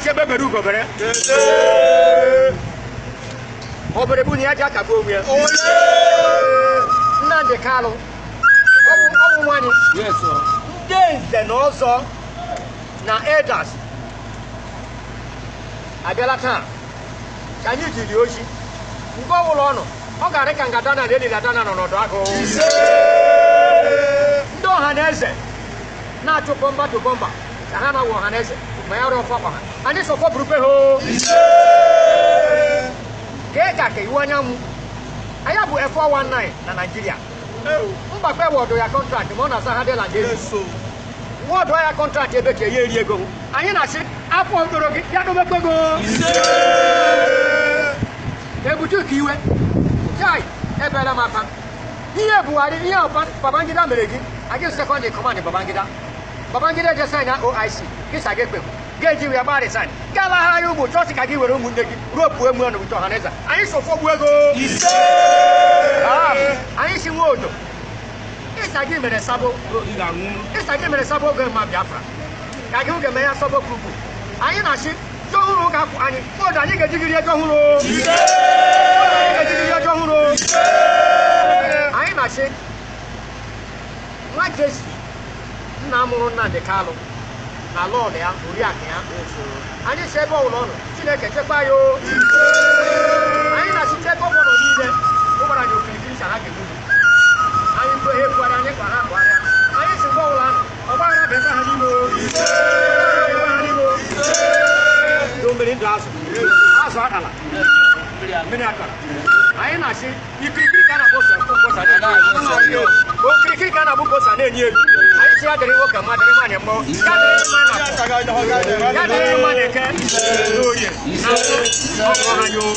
chebe beru gobere obere bu ni aja ka bo wi Nnamdi Kanu owu nwani Yes, sir. Ndenze n'ọzọ na elders abịala taa ka anyị jiri oji mgbe ọbụla ọ nọ ọ ga-arị ka ngadana na eliladana nọ n'ọdụ agụ ndị ọha na eze na-achụ bọmba to bọmba ka ha na-awụ ọha na eze ma ya rụọ ọfọkwa ha anyị sọfọbụrụkwe ha ka ị ga ka iwu anyanwụ anyị bụ F419 na Naịjirịa mgbakpe wọdụ ya kọntraktị ma ọ na-asa ha dịla ndị ezi wọdụ ya kọntraktị ebe ka ya eri ego anyị na-asị afọ mkpụrụ gị ya domekpego ebutu ka iwe chai ebela m aka ihe Buhari ihe Babangida mere gị agị sekọndị kọmandị Babangida je saịn na OIC gị sa gị ekpe ga-eji ya gbaa resign gala ha ya ụmụ chọọchị ka gị were ụmụnne gị ruo pụọ emu ọnụ ụtọ ọhaneze anyị sofogbu ego anyị si nwe odo ịsa gị mere sabo oge ma Biafra ka gị oge mee ya sabo kuku anyị na-achị jọ ọhụrụ ga-akwụ anyị odo anyị ga-ejigiri ego ọhụrụ anyị na-achị nwa Jesi nna mụrụ Nnamdi Kanu na lọọlụ ya oriakụ ya anyị si ebe ọbụla ọnụ Chineke chekwa ya anyị na-achịcha gọvanọ niile ụgbara anyị okirikiri sa ha ga-egbu anyị mgbe ha ekwuara anyị ka ha kpụgharịa anyị si mgbe ọbụla anụ ọgbaghara bịa ha n'ime do mmiri ndụ azụ akala mmiri akara anyị na-achị ikirikiri ka a na-abụ okirikiri ka a na-abụ bosa na-enye elu anyị si ya dịrị nwoke ma dịrị nwaanyị mmụọ ya dịrị mma na eke n'oye na ọkụ ha nyoo